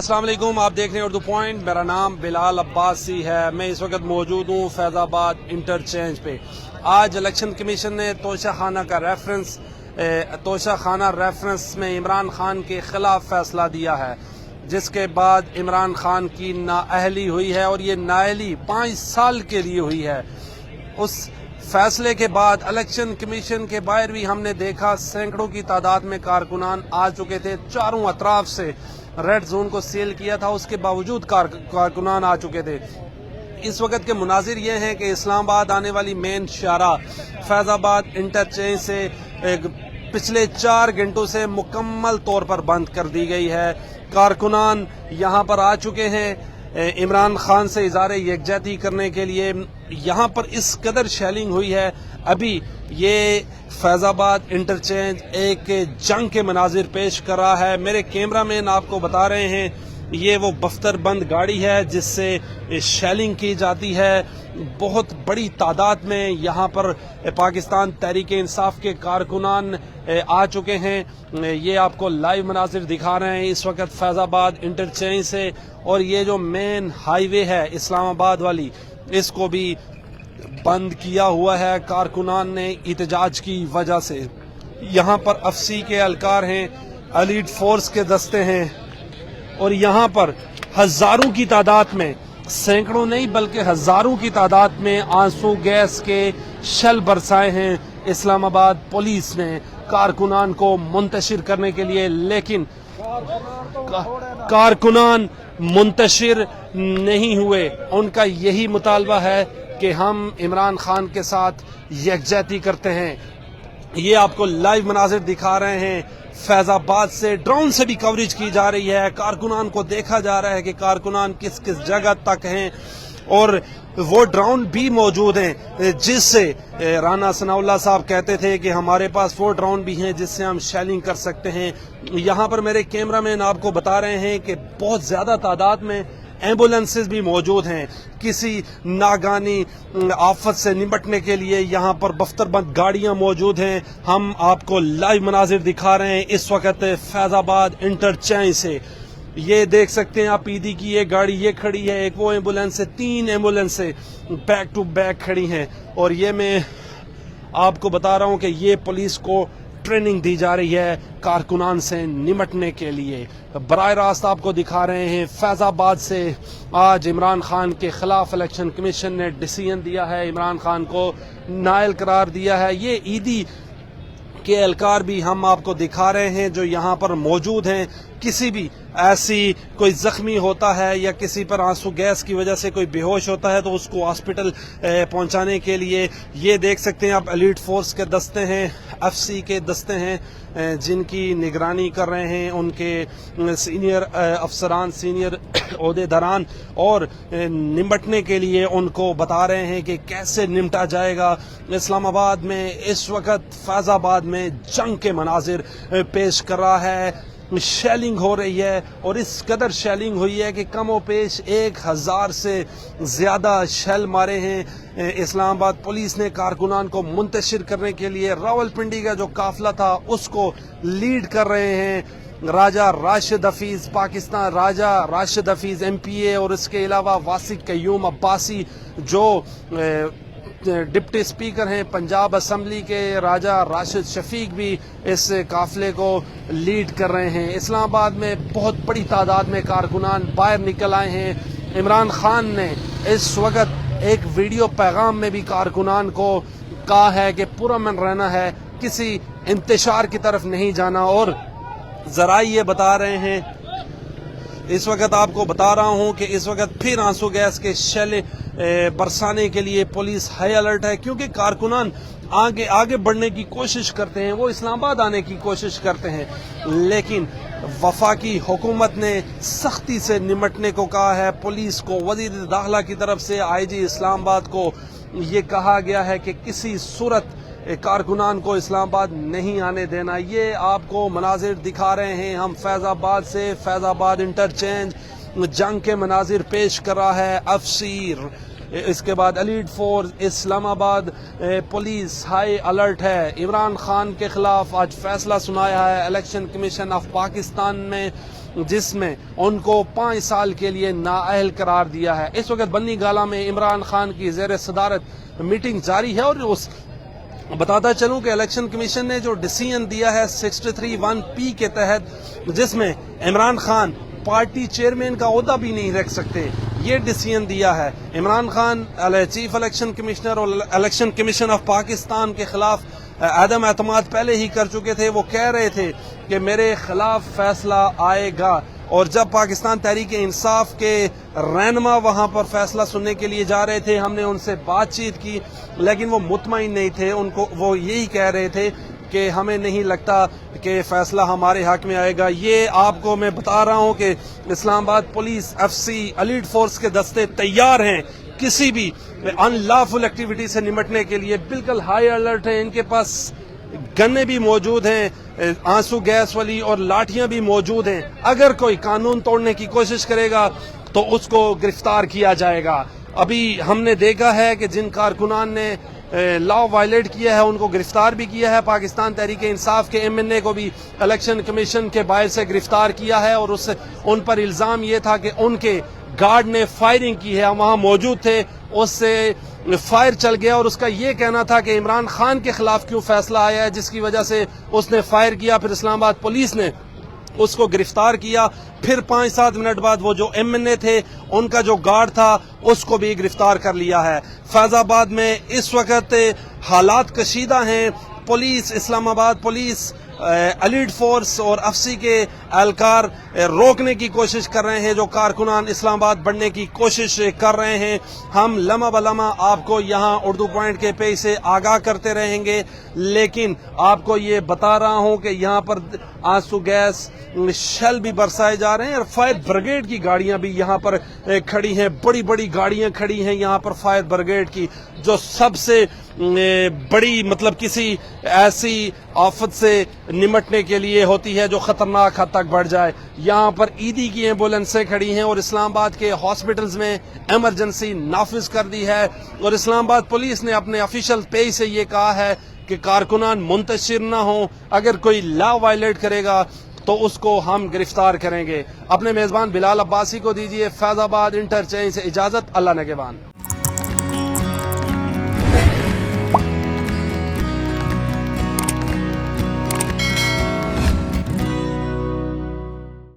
السلام علیکم، آپ دیکھ رہے ہیں اردو پوائنٹ۔ میرا نام بلال عباسی ہے۔ میں اس وقت موجود ہوں فیض آباد انٹرچینج پہ۔ آج الیکشن کمیشن نے توشہ خانہ ریفرنس میں عمران خان کے خلاف فیصلہ دیا ہے، جس کے بعد عمران خان کی نااہلی ہوئی ہے، اور یہ نااہلی 5 سال کے لیے ہوئی ہے۔ اس فیصلے کے بعد الیکشن کمیشن کے باہر بھی ہم نے دیکھا سینکڑوں کی تعداد میں کارکنان آ چکے تھے۔ چاروں اطراف سے ریڈ زون کو سیل کیا تھا، اس کے باوجود کارکنان آ چکے تھے۔ اس وقت کے مناظر یہ ہیں کہ اسلام آباد آنے والی مین شاہراہ فیض آباد انٹرچینج سے پچھلے 4 گھنٹوں سے مکمل طور پر بند کر دی گئی ہے۔ کارکنان یہاں پر آ چکے ہیں عمران خان سے اظہار یکجہتی کرنے کے لیے۔ یہاں پر اس قدر شیلنگ ہوئی ہے، ابھی یہ فیض آباد انٹرچینج ایک جنگ کے مناظر پیش کر رہا ہے۔ میرے کیمرہ مین آپ کو بتا رہے ہیں، یہ وہ دفتر بند گاڑی ہے جس سے شیلنگ کی جاتی ہے۔ بہت بڑی تعداد میں یہاں پر پاکستان تحریک انصاف کے کارکنان آ چکے ہیں۔ یہ آپ کو لائیو مناظر دکھا رہے ہیں اس وقت فیض آباد انٹرچینج سے، اور یہ جو مین ہائی وے ہے اسلام آباد والی، اس کو بھی بند کیا ہوا ہے کارکنان نے احتجاج کی وجہ سے۔ یہاں پر افسی کے اہلکار ہیں، ایلیٹ فورس کے دستے ہیں، اور یہاں پر ہزاروں کی تعداد میں، سینکڑوں نہیں بلکہ ہزاروں کی تعداد میں آنسو گیس کے شل برسائے ہیں اسلام آباد پولیس نے کارکنان کو منتشر کرنے کے لیے، لیکن کارکنان منتشر نہیں ہوئے۔ ان کا یہی مطالبہ ہے کہ ہم عمران خان کے ساتھ یکجہتی کرتے ہیں۔ یہ آپ کو لائیو مناظر دکھا رہے ہیں فیض آباد سے، ڈرون سے بھی کوریج کی جا رہی ہے۔ کارکنان کو دیکھا جا رہا ہے کہ کارکنان کس کس جگہ تک ہیں، اور وہ ڈرون بھی موجود ہیں جس سے رانا ثناء اللہ صاحب کہتے تھے کہ ہمارے پاس وہ ڈرون بھی ہیں جس سے ہم شیلنگ کر سکتے ہیں۔ یہاں پر میرے کیمرہ مین آپ کو بتا رہے ہیں کہ بہت زیادہ تعداد میں ایمبولینسز بھی موجود ہیں کسی ناگانی آفت سے نمٹنے کے لیے۔ یہاں پر دفتر بند گاڑیاں موجود ہیں۔ ہم آپ کو لائیو مناظر دکھا رہے ہیں اس وقت فیض آباد انٹرچینج سے۔ یہ دیکھ سکتے ہیں آپ، پیدی کی یہ گاڑی یہ کھڑی ہے، ایک وہ ایمبولینس ہے، 3 ایمبولینسیں بیک ٹو بیک کھڑی ہیں، اور یہ میں آپ کو بتا رہا ہوں کہ یہ پولیس کو ٹریننگ دی جا رہی ہے کارکنان سے نمٹنے کے لیے۔ براہ راست آپ کو دکھا رہے ہیں فیض آباد سے۔ آج عمران خان کے خلاف الیکشن کمیشن نے ڈیسیژن دیا ہے، عمران خان کو نائل قرار دیا ہے۔ یہ عیدی کے اہلکار بھی ہم آپ کو دکھا رہے ہیں جو یہاں پر موجود ہیں۔ کسی بھی ایسی کوئی زخمی ہوتا ہے یا کسی پر آنسو گیس کی وجہ سے کوئی بے ہوش ہوتا ہے تو اس کو ہاسپٹل پہنچانے کے لیے یہ دیکھ سکتے ہیں آپ، ایلیٹ فورس کے دستے ہیں، ایف سی کے دستے ہیں جن کی نگرانی کر رہے ہیں ان کے سینئر افسران، سینئر عہدیداران، اور نمٹنے کے لیے ان کو بتا رہے ہیں کہ کیسے نمٹا جائے گا۔ اسلام آباد میں اس وقت فیض آباد میں جنگ کے مناظر پیش کر رہا ہے۔ شیلنگ ہو رہی ہے، اور اس قدر شیلنگ ہوئی ہے کہ کم و بیش 1000 سے زیادہ شیل مارے ہیں۔ اسلام آباد پولیس نے کارکنان کو منتشر کرنے کے لیے راولپنڈی کا جو قافلہ تھا اس کو لیڈ کر رہے ہیں راجہ راشد حفیظ، پاکستان راجہ راشد حفیظ MP اور اس کے علاوہ واسق قیوم عباسی جو ڈپٹی اسپیکر ہیں پنجاب اسمبلی کے، راجہ راشد شفیق بھی اس قافلے کو لیڈ کر رہے ہیں۔ اسلام آباد میں بہت بڑی تعداد میں کارکنان باہر نکل آئے ہیں۔ عمران خان نے اس وقت ایک ویڈیو پیغام میں بھی کارکنان کو کہا ہے کہ پرامن رہنا ہے، کسی انتشار کی طرف نہیں جانا، اور ذرائع یہ بتا رہے ہیں، اس وقت آپ کو بتا رہا ہوں کہ اس وقت پھر آنسو گیس کے شیل برسانے کے لیے پولیس ہائی الرٹ ہے، کیونکہ کارکنان آگے بڑھنے کی کوشش کرتے ہیں، وہ اسلام آباد آنے کی کوشش کرتے ہیں، لیکن وفاقی حکومت نے سختی سے نمٹنے کو کہا ہے۔ پولیس کو، وزیر داخلہ کی طرف سے IG اسلام آباد کو یہ کہا گیا ہے کہ کسی صورت کارکنان کو اسلام آباد نہیں آنے دینا۔ یہ آپ کو مناظر دکھا رہے ہیں ہم فیض آباد سے۔ فیض آباد انٹرچینج جنگ کے مناظر پیش کر رہا ہے، افسیر، اس کے بعد ایلیٹ فورس، اسلام آباد پولیس ہائی الرٹ ہے۔ عمران خان کے خلاف آج فیصلہ سنایا ہے الیکشن کمیشن آف پاکستان میں، جس میں ان کو 5 سال کے لیے نااہل قرار دیا ہے۔ اس وقت بنی گالہ میں عمران خان کی زیر صدارت میٹنگ جاری ہے، اور بتاتا چلوں کہ الیکشن کمیشن نے جو ڈیسیژن دیا ہے 63(1)(p) کے تحت، جس میں عمران خان پارٹی چیئرمین کا عہدہ بھی نہیں رکھ سکتے، یہ ڈیسیژن دیا ہے۔ Imran Khan chief election commissioner اور الیکشن کمیشن آف پاکستان کے خلاف عدم اعتماد پہلے ہی کر چکے تھے۔ وہ کہہ رہے تھے کہ میرے خلاف فیصلہ آئے گا، اور جب پاکستان تحریک انصاف کے رہنما وہاں پر فیصلہ سننے کے لیے جا رہے تھے، ہم نے ان سے بات چیت کی، لیکن وہ مطمئن نہیں تھے۔ وہ یہی کہہ رہے تھے کہ ہمیں نہیں لگتا کہ فیصلہ ہمارے حق میں آئے گا۔ یہ آپ کو میں بتا رہا ہوں کہ Islamabad police, F C, elite force کے دستے تیار ہیں کسی بھی ان لافل ایکٹیویٹی سے نمٹنے کے لیے، بالکل ہائی الرٹ ہیں۔ ان کے پاس گنے بھی موجود ہیں، آنسو گیس والی، اور لاٹھیاں بھی موجود ہیں۔ اگر کوئی قانون توڑنے کی کوشش کرے گا تو اس کو گرفتار کیا جائے گا۔ ابھی ہم نے دیکھا ہے کہ جن کارکنان نے لا وائلیٹ کیا ہے ان کو گرفتار بھی کیا ہے۔ پاکستان تحریک انصاف کے MNA کو بھی الیکشن کمیشن کے باعث سے گرفتار کیا ہے، اور ان پر الزام یہ تھا کہ ان کے گارڈ نے فائرنگ کی ہے، وہاں موجود تھے، اس سے فائر چل گیا، اور اس کا یہ کہنا تھا کہ عمران خان کے خلاف کیوں فیصلہ آیا ہے جس کی وجہ سے اس نے فائر کیا۔ پھر اسلام آباد پولیس نے اس کو گرفتار کیا، پھر 5-7 منٹ بعد وہ جو MNA تھے ان کا جو گارڈ تھا اس کو بھی گرفتار کر لیا ہے۔ فیض آباد میں اس وقت حالات کشیدہ ہیں۔ پولیس، اسلام آباد پولیس، ایلیٹ فورس اور افسی کے اہلکار روکنے کی کوشش کر رہے ہیں، جو کارکنان اسلام آباد بڑھنے کی کوشش کر رہے ہیں۔ ہم لمحہ بلمحہ آپ کو یہاں اردو پوائنٹ کے پیج سے آگاہ کرتے رہیں گے، لیکن آپ کو یہ بتا رہا ہوں کہ یہاں پر آنسو گیس، شیل بھی برسائے جا رہے ہیں، اور فائر بریگیڈ کی گاڑیاں بھی یہاں پر کھڑی ہیں، بڑی بڑی گاڑیاں کھڑی ہیں یہاں پر فائر بریگیڈ کی، جو سب سے بڑی مطلب کسی ایسی آفت سے نمٹنے کے لیے ہوتی ہے جو خطرناک حد تک بڑھ جائے۔ یہاں پر عیدی کی ایمبولینسیں کھڑی ہیں، اور اسلام آباد کے ہاسپٹلز میں ایمرجنسی نافذ کر دی ہے، اور اسلام آباد پولیس نے اپنے آفیشیل پیج سے یہ کہا ہے کہ کارکنان منتشر نہ ہوں، اگر کوئی لا وائلیٹ کرے گا تو اس کو ہم گرفتار کریں گے۔ اپنے میزبان بلال عباسی کو دیجیے فیض آباد انٹرچینج سے اجازت۔ اللہ نگہبان۔